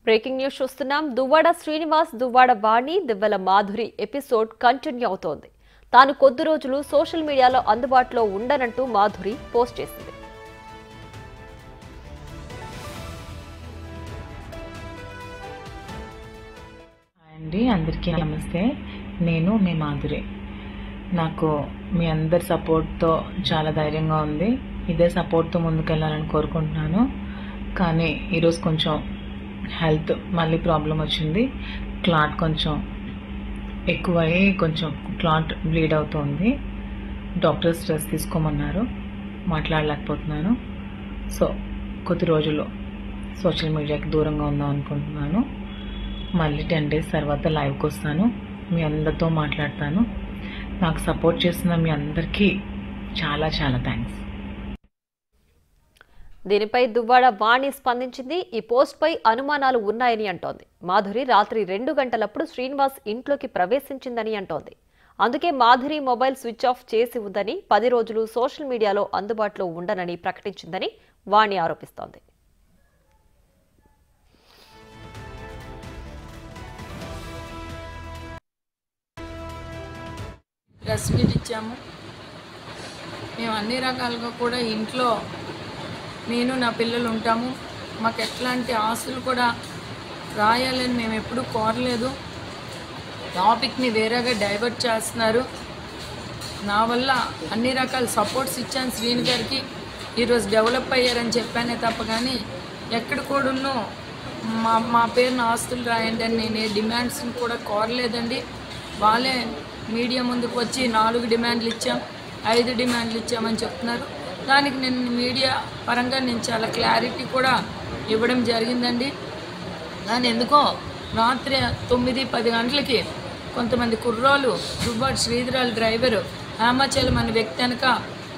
Breaking news చూస్తున్నాం. దువ్వాడ శ్రీనివాస్, దువ్వాడ వాణి, దివ్వెల Madhuri episode continue అవుతోంది. తాను కొద్ది రోజులు సోషల్ మీడియాలో అందుబాటులో ఉండనంటూ మాధురి పోస్ట్ చేసింది. అందరికీ నమస్తే. నేను మీ మాధురి. నాకు మీ అందరి సపోర్ట్తో చాలా ధైర్యంగా ఉంది. ఇదే సపోర్ట్తో ముందుకెళ్ళాలని కోరుకుంటున్నాను. కానీ ఈరోజు కొంచెం హెల్త్ మళ్ళీ ప్రాబ్లం వచ్చింది. క్లాట్ కొంచెం ఎక్కువయ్యి కొంచెం క్లాట్ బ్లీడ్ అవుతుంది. డాక్టర్ స్ట్రెస్ తీసుకోమన్నారు. మాట్లాడలేకపోతున్నాను. సో కొద్ది రోజులు సోషల్ మీడియాకి దూరంగా ఉందాం అనుకుంటున్నాను. మళ్ళీ 10 days తర్వాత లైవ్కి వస్తాను. మీ అందరితో మాట్లాడతాను. నాకు సపోర్ట్ చేస్తున్న మీ అందరికీ చాలా చాలా థ్యాంక్స్. దీనిపై దువ్వాడ వాణి స్పందించింది. ఈ పోస్ట్ పై అనుమానాలు ఉన్నాయని అంటోంది. మాధురి రాత్రి 2 గంటలప్పుడు శ్రీనివాస్ ఇంట్లోకి ప్రవేశించిందని అంటోంది. అందుకే మాధురి మొబైల్ స్విచ్ ఆఫ్ చేసి ఉందని, 10 రోజులు సోషల్ మీడియాలో అందుబాటులో ఉండనని ప్రకటించిందని వాణి ఆరోపిస్తోంది. ప్రెస్ మీట్ ఇచ్చాము. మేము అన్ని రకాలుగా కూడా ఇంట్లో నేను నా పిల్లలు ఉంటాము. మాకు ఎట్లాంటి ఆస్తులు కూడా రాయాలని మేము ఎప్పుడూ కోరలేదు. టాపిక్ని వేరేగా డైవర్ట్ చేస్తున్నారు. నా వల్ల అన్ని రకాల సపోర్ట్స్ ఇచ్చాను శ్రీని గారికి. ఈరోజు డెవలప్ అయ్యారని చెప్పానే తప్ప కానీ ఎక్కడ కూడాను మా పేరున ఆస్తులు రాయండి అని నేను ఏ డిమాండ్స్ని కూడా కోరలేదండి. వాళ్ళే మీడియా ముందుకు వచ్చి 4 డిమాండ్లు ఇచ్చాం, 5 డిమాండ్లు ఇచ్చామని చెప్తున్నారు. దానికి నేను మీడియా పరంగా నేను చాలా క్లారిటీ కూడా ఇవ్వడం జరిగిందండి. కానీ ఎందుకో రాత్రి 9-10 గంటలకి కొంతమంది కుర్రోలు దువ్వాడ శ్రీధరాల డ్రైవరు హేమాచలం అనే వ్యక్తి వెనక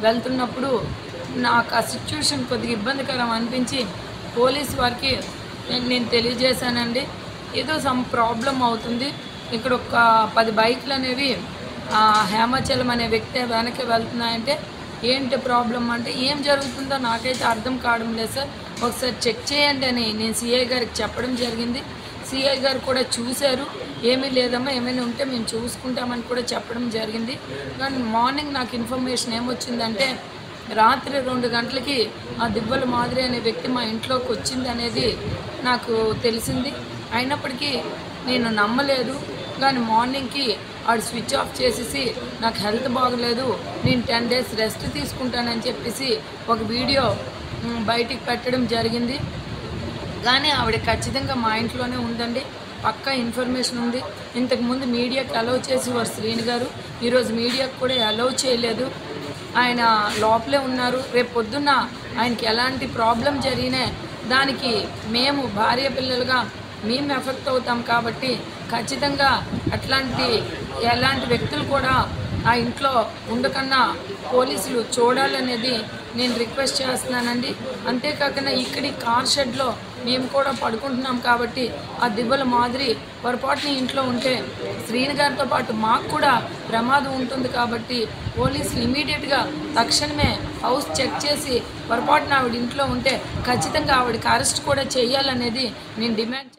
వెళ్తున్నప్పుడు నాకు ఆ సిచ్యువేషన్ కొద్దిగా ఇబ్బందికరం అనిపించి పోలీస్ వారికి నేను తెలియజేశానండి. ఏదో సమ్ ప్రాబ్లం అవుతుంది, ఇక్కడ ఒక 10 బైకులు అనేవి హేమాచలం అనే వ్యక్తి వెనక్కి వెళ్తున్నాయంటే ఏంటి ప్రాబ్లం అంటే ఏం జరుగుతుందో నాకైతే అర్థం కావడం లేదు సార్, ఒకసారి చెక్ చేయండి అని నేను సిఐ గారికి చెప్పడం జరిగింది. సిఐ గారు కూడా చూశారు. ఏమీ లేదమ్మా, ఏమైనా ఉంటే మేము చూసుకుంటామని కూడా చెప్పడం జరిగింది. కానీ మార్నింగ్ నాకు ఇన్ఫర్మేషన్ ఏమొచ్చిందంటే రాత్రి 2 గంటలకి ఆ దివ్వెల మాధురి అనే వ్యక్తి మా ఇంట్లోకి వచ్చింది అనేది నాకు తెలిసింది. అయినప్పటికీ నేను నమ్మలేదు. కానీ మార్నింగ్కి ఆడు స్విచ్ ఆఫ్ చేసేసి నాకు హెల్త్ బాగలేదు, నేను 10 days రెస్ట్ తీసుకుంటానని చెప్పేసి ఒక వీడియో బయటికి పెట్టడం జరిగింది. కానీ ఆవిడ ఖచ్చితంగా మా ఇంట్లోనే ఉందండి. పక్కా ఇన్ఫర్మేషన్ ఉంది. ఇంతకుముందు మీడియాకి అలౌ చేసేవారు శ్రీని గారు, ఈరోజు మీడియాకు కూడా అలౌ చేయలేదు. ఆయన లోపలే ఉన్నారు. రేపు పొద్దున్న ఆయనకి ఎలాంటి ప్రాబ్లం జరిగినా దానికి మేము భార్య పిల్లలుగా మేము ఎఫెక్ట్ అవుతాం. కాబట్టి ఖచ్చితంగా ఎలాంటి వ్యక్తులు కూడా ఆ ఇంట్లో ఉండకన్నా పోలీసులు చూడాలనేది నేను రిక్వెస్ట్ చేస్తున్నానండి. అంతేకాకుండా ఇక్కడి కార్ షెడ్లో మేము కూడా పడుకుంటున్నాం కాబట్టి ఆ దివ్వెల మాధురి పొరపాటుని ఇంట్లో ఉంటే శ్రీని గారితో పాటు మాకు కూడా ప్రమాదం ఉంటుంది. కాబట్టి పోలీసులు ఇమీడియట్గా తక్షణమే హౌస్ చెక్ చేసి పొరపాటున ఆవిడ ఇంట్లో ఉంటే ఖచ్చితంగా ఆవిడకి అరెస్ట్ కూడా చేయాలనేది నేను డిమాండ్.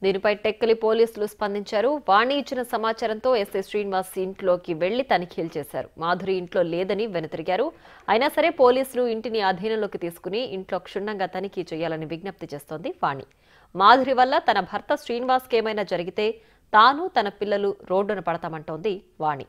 దీనిపై టెక్కలి పోలీసులు స్పందించారు. వాణి ఇచ్చిన సమాచారంతో ఎస్ఐ శ్రీనివాస్ ఇంట్లోకి వెళ్లి తనిఖీలు చేశారు. మాధురి ఇంట్లో లేదని వెనుతిరిగారు. అయినా సరే పోలీసులు ఇంటిని అధీనంలోకి తీసుకుని ఇంట్లో క్షుణ్ణంగా తనిఖీ చేయాలని విజ్ఞప్తి చేస్తోంది వాణి. మాధురి వల్ల తన భర్త శ్రీనివాస్కి ఏమైనా జరిగితే తాను తన పిల్లలు రోడ్డున పడతామంటోంది వాణి.